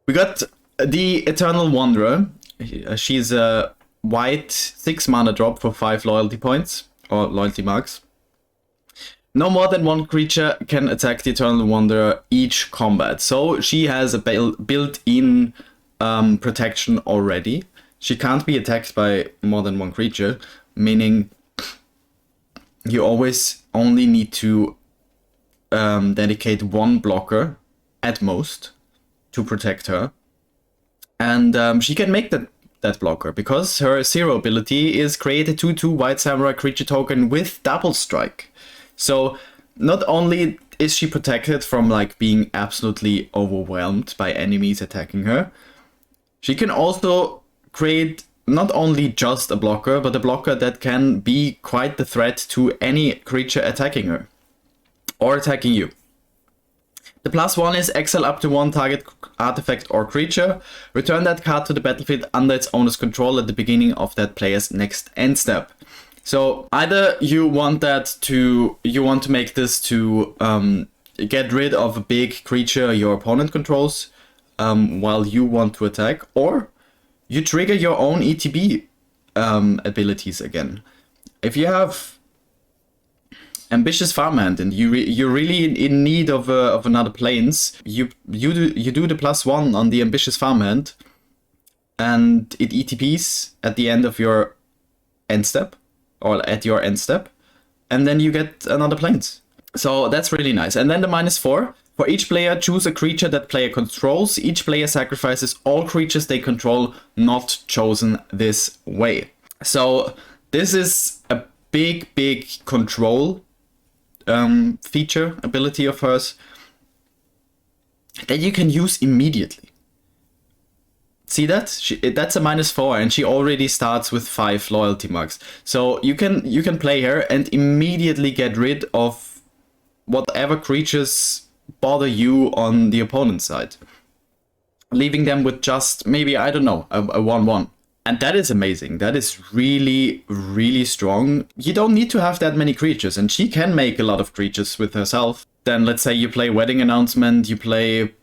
We got the Eternal Wanderer. She's a white 6 mana drop for 5 loyalty points, or loyalty marks. No more than one creature can attack the Eternal Wanderer each combat. So she has a built-in protection already. She can't be attacked by more than one creature, meaning you always only need to dedicate one blocker at most to protect her. And she can make that blocker because her 0 ability is create a 2/2 white samurai creature token with double strike. So not only is she protected from like being absolutely overwhelmed by enemies attacking her, she can also create not only just a blocker, but a blocker that can be quite the threat to any creature attacking her or attacking you. The +1 is exile up to one target artifact or creature. Return that card to the battlefield under its owner's control at the beginning of that player's next end step. So either you want to make this to get rid of a big creature your opponent controls while you want to attack, or you trigger your own ETB abilities again. If you have Ambitious Farmhand and you're really in need of another planes, you do the +1 on the Ambitious Farmhand, and it ETPs at the end of your end step, or at your end step, and then you get another planes. So that's really nice. And then the -4. For each player, choose a creature that player controls. Each player sacrifices all creatures they control not chosen this way. So this is a big control feature, ability of hers that you can use immediately. See that? That's a -4 and she already starts with 5 loyalty marks. So you can play her and immediately get rid of whatever creatures bother you on the opponent's side, leaving them with just maybe, I don't know, a 1/1. And that is amazing. That is really strong. You don't need to have that many creatures, and she can make a lot of creatures with herself. Then let's say you play Wedding Announcement, you play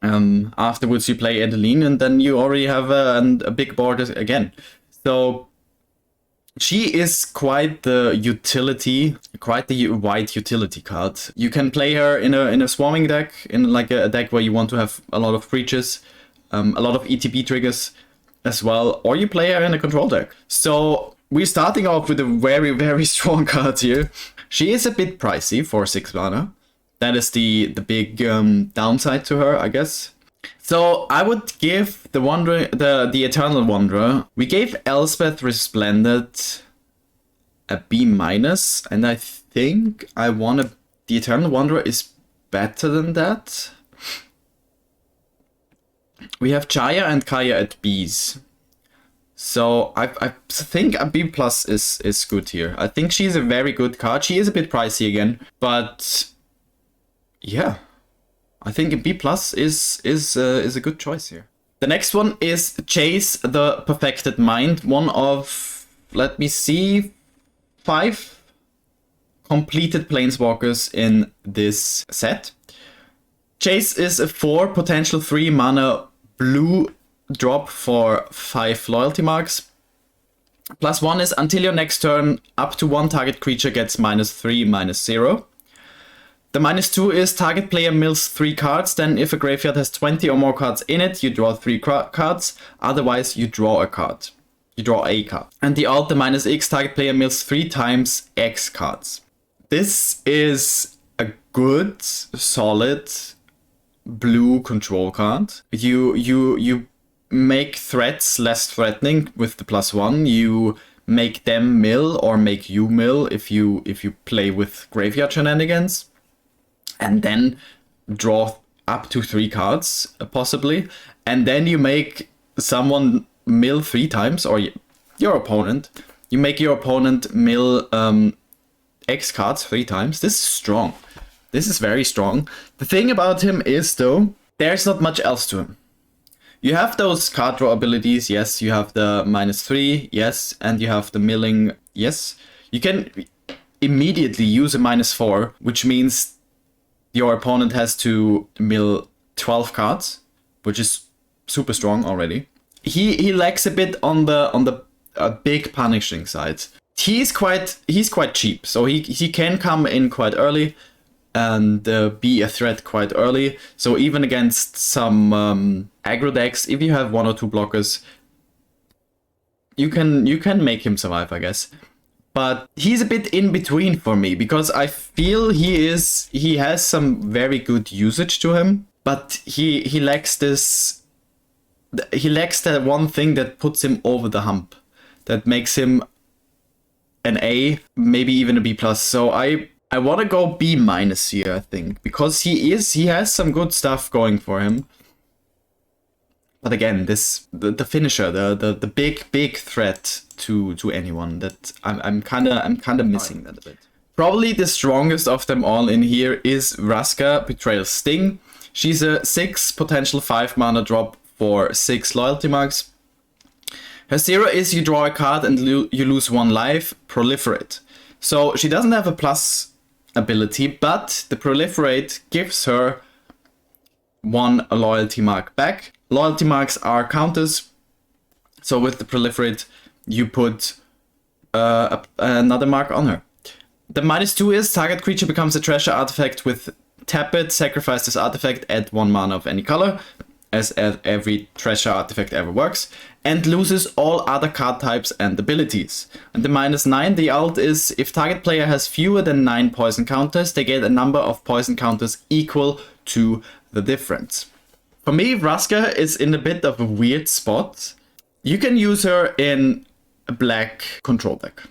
afterwards you play Adeline, and then you already have a big board again. So she is quite the utility, quite the wide utility card. You can play her in a swarming deck, in like a deck where you want to have a lot of creatures, a lot of ETB triggers as well, or you play her in a control deck. So we're starting off with a very strong card here. She is a bit pricey for 6 mana. That is the big downside to her, I guess. So I would give the Eternal Wanderer. We gave Elspeth Resplendent a B-, and I think the Eternal Wanderer is better than that. We have Chaya and Kaya at Bs. So I think a B+ is good here. I think she's a very good card. She is a bit pricey again, but yeah, I think a B+ is a good choice here. The next one is Chase the Perfected Mind. One of, let me see, 5 completed Planeswalkers in this set. Chase is a 4 potential 3 mana blue drop for 5 loyalty marks. +1 is until your next turn, up to one target creature gets -3/-0. The -2 is target player mills 3 cards, then if a graveyard has 20 or more cards in it, you draw 3 cards, otherwise you draw a card. You draw a card. And the alt, the -X, target player mills 3 times X cards. This is a good, solid blue control card. You make threats less threatening with the +1. You make them mill or make you mill if you play with graveyard shenanigans, and then draw up to 3 cards possibly, and then you make someone mill 3 times, or your opponent. You make your opponent mill X cards 3 times. This is strong. This is very strong. The thing about him is, though, there's not much else to him. You have those card draw abilities, yes. You have the -3, yes. And you have the milling, yes. You can immediately use a -4, which means your opponent has to mill 12 cards which is super strong already. He lacks a bit on the big punishing side. He's quite cheap, so he can come in quite early and be a threat quite early. So even against some aggro decks, if you have 1 or 2 blockers, you can make him survive, I guess. But he's a bit in between for me, because I feel he has some very good usage to him, but he lacks this. He lacks that one thing that puts him over the hump, that makes him an A, maybe even a B+. So I want to go B- here, I think, because he has some good stuff going for him. But again, the finisher, the big threat to anyone, that I'm kind of missing that a bit. Probably the strongest of them all in here is Raska, Betrayal Sting. She's a 6 potential 5 mana drop for 6 loyalty marks. Her 0 is you draw a card and you lose 1 life, Proliferate. So she doesn't have a plus ability, but the Proliferate gives her 1 loyalty mark back. Loyalty marks are counters, so with the Proliferate you put another mark on her. The -2 is target creature becomes a treasure artifact with tap it, sacrifice this artifact, add 1 mana of any color, as every treasure artifact ever works, and loses all other card types and abilities. And the -9, the ult is if target player has fewer than 9 poison counters, they get a number of poison counters equal to the difference. For me, Vraska is in a bit of a weird spot. You can use her in a black control deck.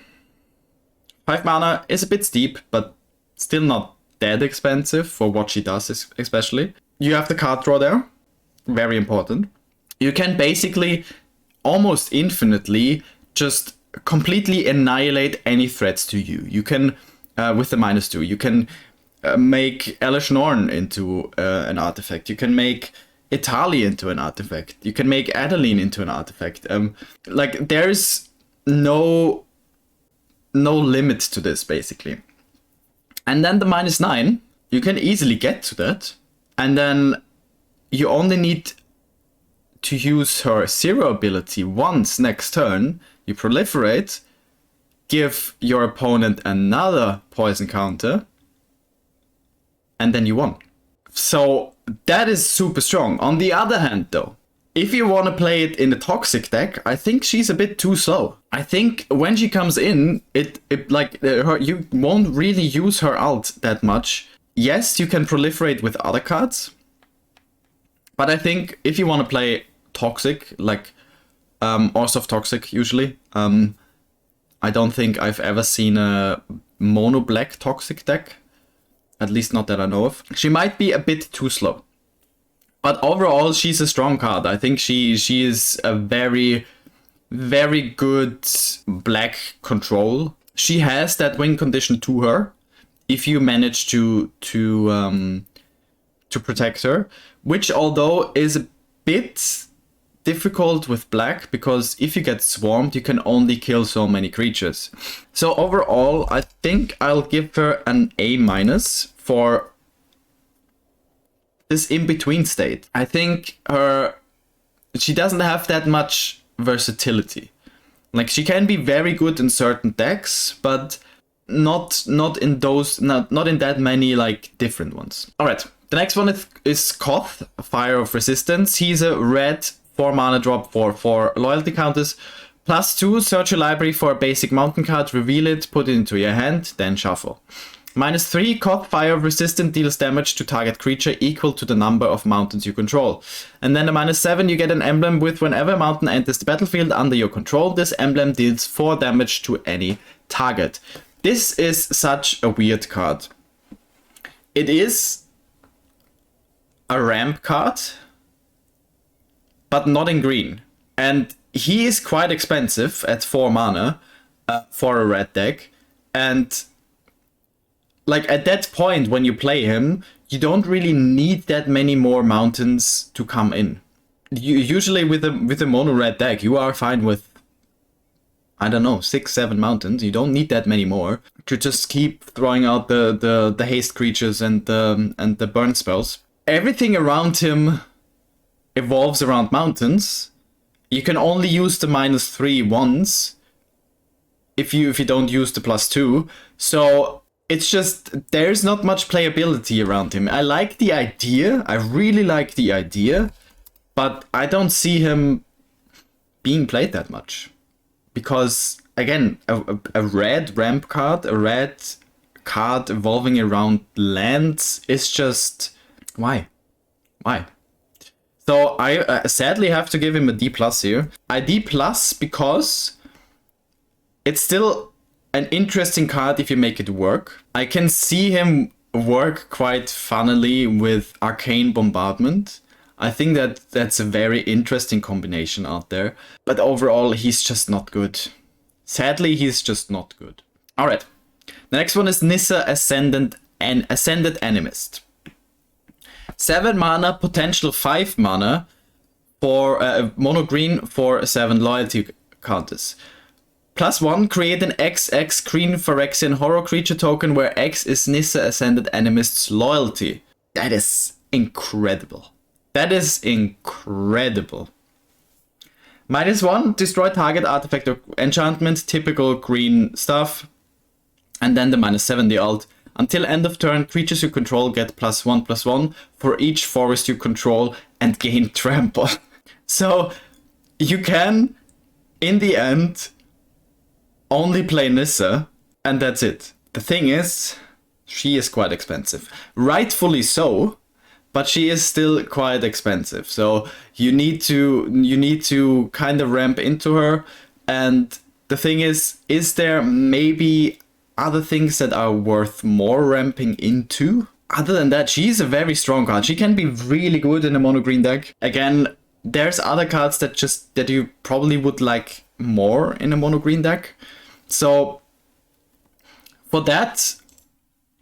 5 mana is a bit steep, but still not that expensive for what she does, especially. You have the card draw there. Very important. You can basically almost infinitely just completely annihilate any threats to you. You can, with the -2, you can make Elish Norn into an artifact. You can make Itali into an artifact. You can make Adeline into an artifact. Like there's no limit to this basically. And then the -9, you can easily get to that. And then you only need to use her 0 ability once next turn. You proliferate, give your opponent another poison counter, and then you won. So that is super strong. On the other hand though, if you want to play it in a toxic deck, I think she's a bit too slow. I think when she comes in, you won't really use her ult that much. Yes, you can proliferate with other cards, but I think if you want to play toxic, like or soft toxic usually, I don't think I've ever seen a mono black toxic deck, at least not that I know of. She might be a bit too slow, but overall she's a strong card. I think she is a very, very good black control. She has that win condition to her if you manage to protect her, which although is a bit difficult with black, because if you get swarmed you can only kill so many creatures. So overall I think I'll give her an A- for this in-between state. I think she doesn't have that much versatility. Like she can be very good in certain decks, but not in that many like different ones. All right, the next one is Koth, Fire of Resistance. He's a red 4 mana drop for 4 loyalty counters. +2, search your library for a basic mountain card, reveal it, put it into your hand, then shuffle. -3, Koth, Fire of Resistance deals damage to target creature equal to the number of mountains you control. And then a -7, you get an emblem with whenever a mountain enters the battlefield under your control, this emblem deals 4 damage to any target. This is such a weird card. It is a ramp card, but not in green. And he is quite expensive at 4 mana for a red deck. And like at that point when you play him, you don't really need that many more mountains to come in. Usually with a mono red deck, you are fine with, I don't know, 6-7 mountains. You don't need that many more to just keep throwing out the haste creatures and the burn spells. Everything around him evolves around mountains, you can only use the -3 once if you don't use the +2. So it's just, there's not much playability around him. I like the idea, I really like the idea, but I don't see him being played that much. Because, again, a red ramp card, a red card evolving around lands is just... Why? Why? So I sadly have to give him a D+ here. A D+ because it's still an interesting card if you make it work. I can see him work quite funnily with Arcane Bombardment. I think that that's a very interesting combination out there. But overall, he's just not good. Sadly, he's just not good. Alright. The next one is Nissa Ascended Animist. 7 mana, potential 5 mana for mono green for 7 loyalty counters. +1, create an XX green Phyrexian horror creature token where X is Nissa Ascended Animist's loyalty. That is incredible. That is incredible. -1, destroy target artifact or enchantment, typical green stuff. And then the -7, the alt. Until end of turn, creatures you control get +1/+1 for each forest you control and gain trample. So you can, in the end, only play Nissa, and that's it. The thing is, she is quite expensive. Rightfully so, but she is still quite expensive. So you need to kind of ramp into her. And the thing is there maybe other things that are worth more ramping into? Other than that, she's a very strong card. She can be really good in a mono green deck. Again, there's other cards that you probably would like more in a mono green deck. So for that,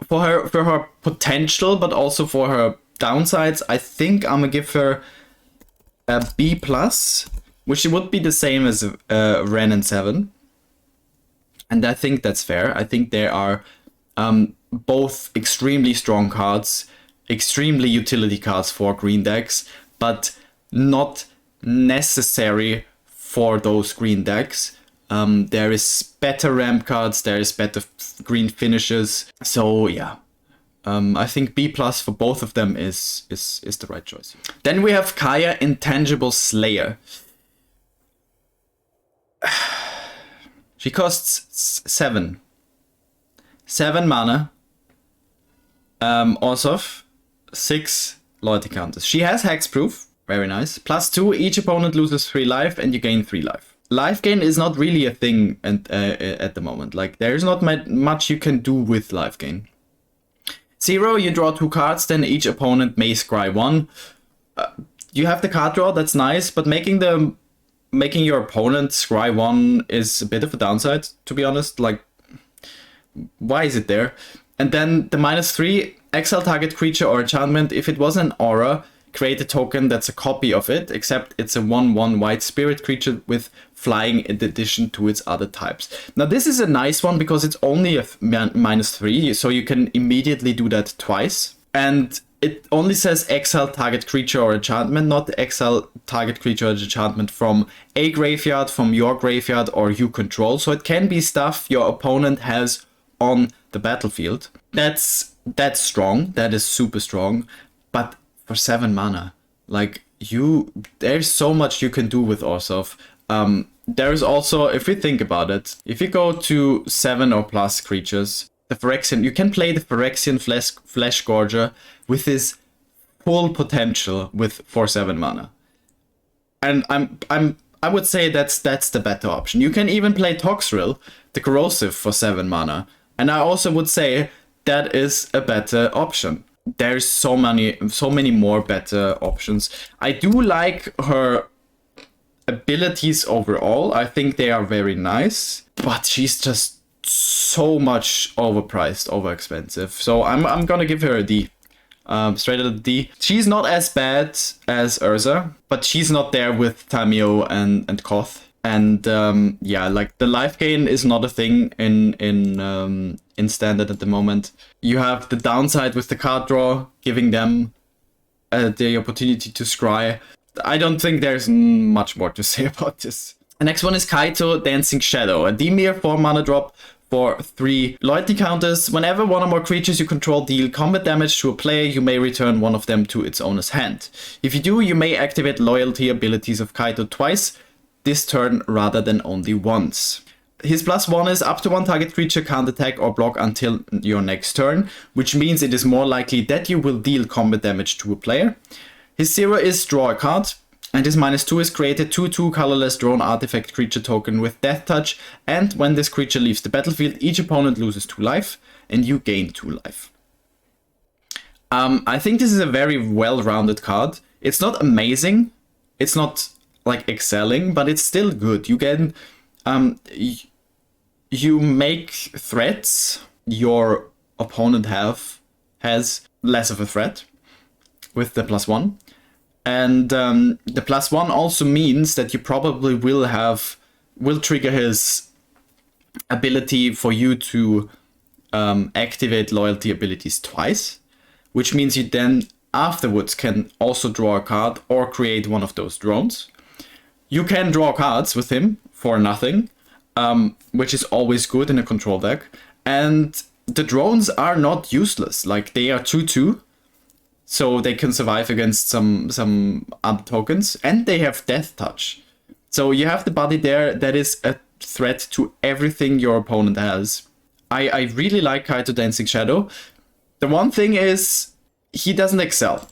for her potential, but also for her downsides, I think I'm gonna give her a B+, which would be the same as Ren and 7. And I think that's fair. I think they are both extremely strong cards, extremely utility cards for green decks, but not necessary for those green decks. There is better ramp cards, there is better green finishes. So yeah, I think B+ for both of them is the right choice. Then we have Kaya, Intangible Slayer. She costs 7. 7 mana. Also 6 loyalty counters. She has hexproof. Very nice. +2, each opponent loses 3 life and you gain 3 life. Life gain is not really a thing at the moment. Like, there's not much you can do with life gain. 0, you draw 2 cards, then each opponent may scry 1. You have the card draw, that's nice, but making your opponent scry 1 is a bit of a downside, to be honest. Like, why is it there? And then the -3, exile target creature or enchantment. If it was an aura, create a token that's a copy of it, except it's a 1/1 white spirit creature with flying in addition to its other types. Now this is a nice one because it's only a -3, so you can immediately do that twice. And it only says exile target creature or enchantment, not exile target creature or enchantment from a graveyard, from your graveyard, or you control. So it can be stuff your opponent has on the battlefield. That's strong. That is super strong. But for 7 mana, like, there's so much you can do with Orzhov. There's also, if you think about it, if you go to 7 or plus creatures, the Phyrexian, you can play the Phyrexian Flesh Gorger with his full potential for 7 mana. And I would say that's the better option. You can even play Toxrill, the Corrosive, for 7 mana. And I also would say that is a better option. There's so many more better options. I do like her abilities overall. I think they are very nice, but she's just so much overpriced, overexpensive. So I'm gonna give her a D. Straight at a D. She's not as bad as Urza, but she's not there with Tamio and Koth. And yeah, like, the life gain is not a thing in standard at the moment. You have the downside with the card draw, giving them the opportunity to scry. I don't think there's much more to say about this. The next one is Kaido, Dancing Shadow, a Dimir 4 mana drop for 3 loyalty counters. Whenever one or more creatures you control deal combat damage to a player, you may return one of them to its owner's hand. If you do, you may activate loyalty abilities of Kaido twice this turn rather than only once. His +1 is up to one target creature can't attack or block until your next turn, which means it is more likely that you will deal combat damage to a player. His 0 is draw a card. And his -2 is create a 2/2 colorless drawn artifact creature token with Death Touch, and when this creature leaves the battlefield, each opponent loses 2 life, and you gain 2 life. I think this is a very well-rounded card. It's not amazing, it's not like excelling, but it's still good. You can, you make threats your opponent has less of a threat with the +1. And the +1 also means that you probably will trigger his ability for you to activate loyalty abilities twice, which means you then afterwards can also draw a card or create one of those drones. You can draw cards with him for nothing, which is always good in a control deck. And the drones are not useless, like they are 2/2. So they can survive against some other tokens, and they have Death Touch. So you have the body there that is a threat to everything your opponent has. I really like Kaido Dancing Shadow. The one thing is, he doesn't excel.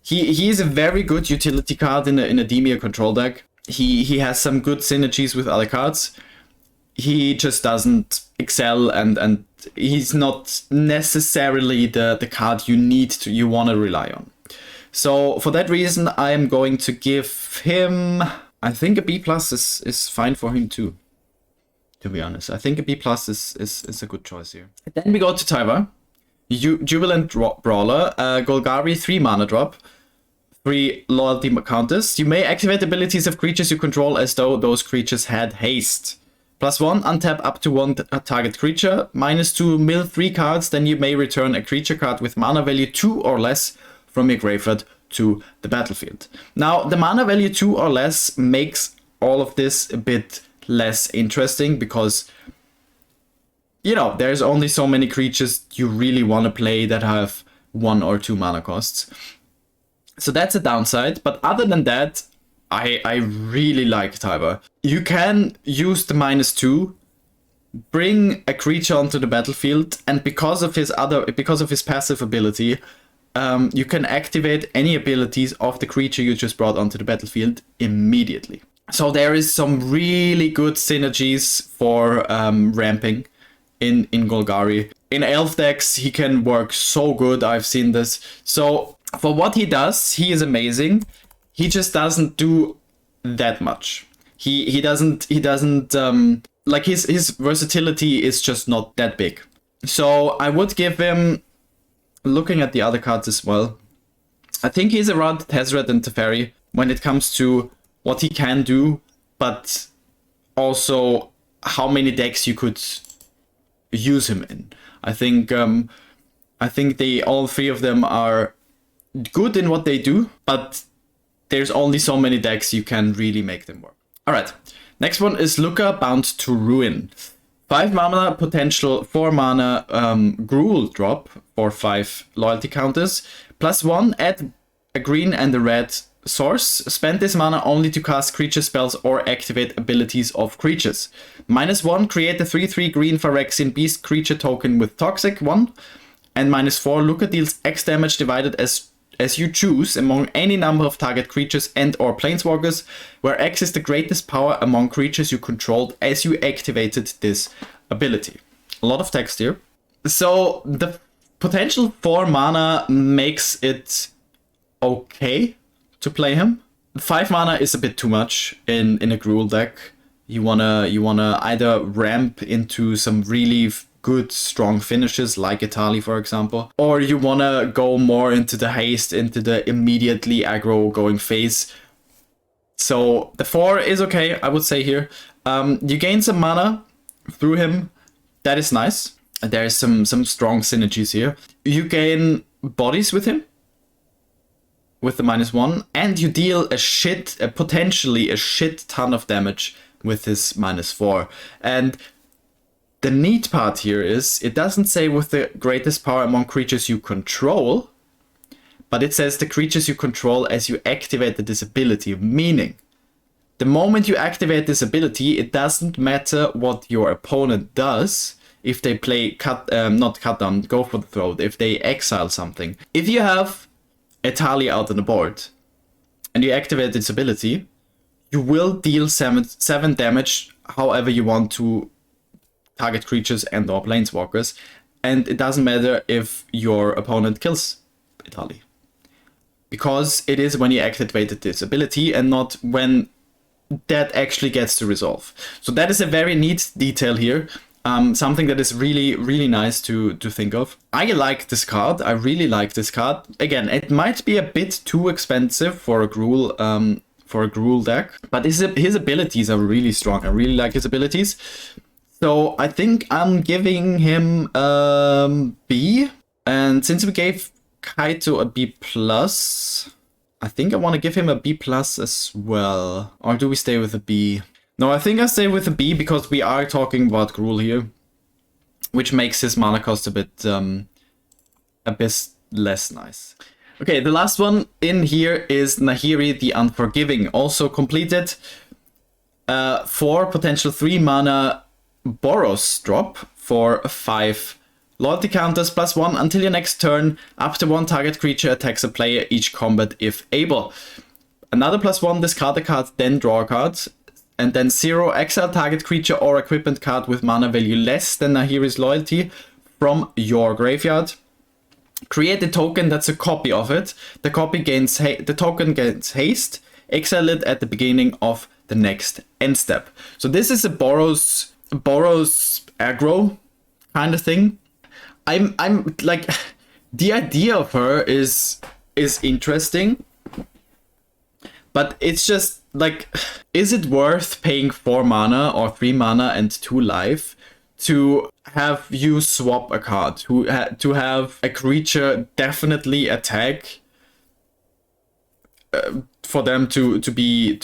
He is a very good utility card in a Dimir control deck. He has some good synergies with other cards. He just doesn't excel, and he's not necessarily the card you want to rely on. So for that reason, I am going to give him, I think a B+ is fine for him too, to be honest. I think a B+ is a good choice here. Then we go to Taiba, Jubilant Brawler, Golgari 3 mana drop, 3 loyalty counters. You may activate abilities of creatures you control as though those creatures had haste. +1, untap up to one target creature. -2, mill 3 cards, then you may return a creature card with mana value 2 or less from your graveyard to the battlefield. Now, the mana value 2 or less makes all of this a bit less interesting because, you know, there's only so many creatures you really want to play that have 1 or 2 mana costs. So that's a downside, but other than that, I really like Taiba. You can use the -2, bring a creature onto the battlefield, and because of his passive ability, you can activate any abilities of the creature you just brought onto the battlefield immediately. So there is some really good synergies for ramping in Golgari. In elf decks, he can work so good. I've seen this. So for what he does, he is amazing. He just doesn't do that much. He doesn't like his versatility is just not that big. So I would give him, looking at the other cards as well, I think he's around Tezzeret and Teferi when it comes to what he can do, but also how many decks you could use him in. I think all 3 of them are good in what they do, but there's only so many decks you can really make them work. Alright, next one is Luca, Bound to Ruin. 5 mana potential, 4 mana Gruul drop for 5 loyalty counters. +1, add a green and a red source. Spend this mana only to cast creature spells or activate abilities of creatures. -1, create a 3/3 green Phyrexian beast creature token with Toxic 1. And -4, Luca deals X damage divided as you choose among any number of target creatures and or planeswalkers, where X is the greatest power among creatures you controlled as you activated this ability. A lot of text here. So the potential 4 mana makes it okay to play him. 5 mana is a bit too much in a Gruul deck. You wanna either ramp into some really good strong finishes like Itali, for example, or you wanna go more into the haste, into the immediately aggro going phase. So the 4 is okay, I would say here. You gain some mana through him. That is nice. There is some strong synergies here. You gain bodies with him, with the -1, and you deal potentially a shit ton of damage with this -4. And the neat part here is, it doesn't say with the greatest power among creatures you control, but it says the creatures you control as you activate this ability, meaning the moment you activate this ability, it doesn't matter what your opponent does. If they play not cut down, go for the throat, if they exile something. If you have a Tali out on the board and you activate this ability, you will deal 7 damage however you want to target creatures and or planeswalkers. And it doesn't matter if your opponent kills a Tali, because it is when you activated this ability and not when that actually gets to resolve. So that is a very neat detail here. Something that is really, really nice to think of. I like this card. I really like this card. Again, it might be a bit too expensive for a Gruul deck, but his abilities are really strong. I really like his abilities. So I think I'm giving him B. And since we gave Kaido a B+, I think I want to give him a B+ as well. Or do we stay with a B? No, I think I stay with a B because we are talking about Gruul here, which makes his mana cost a bit less nice. Okay, the last one in here is Nahiri the Unforgiving, also completed. 4 potential 3 mana Boros drop for 5 loyalty counters +1 until your next turn. Up to 1 target creature attacks a player each combat if able. Another +1, discard a card, then draw a card. And then 0, exile target creature or equipment card with mana value less than Nahiri's loyalty from your graveyard. Create a token that's a copy of it. The token gains haste. Exile it at the beginning of the next end step. So this is a Boros aggro kind of thing. I'm like, the idea of her is interesting, but it's just like, is it worth paying 4 mana or 3 mana and 2 life to have you swap a card, to have a creature definitely attack for them to be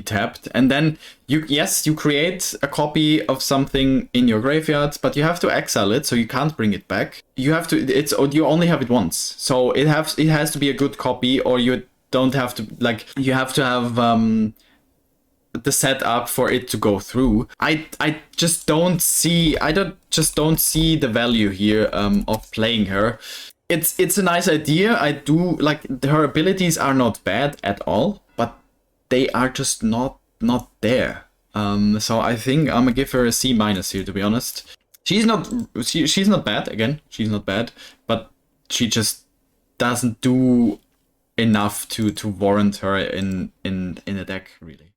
tapped, and then you create a copy of something in your graveyard, but you have to exile it, so you can't bring it back. You only have it once, so it has to be a good copy, or you don't have to, like, you have to have the setup for it to go through. I just don't see the value here of playing her. It's a nice idea. I do like her abilities are not bad at all, but they are just not there. So I think I'm gonna give her a C- here, to be honest. She's not bad. Again, she's not bad, but she just doesn't do enough to warrant her in a deck, really.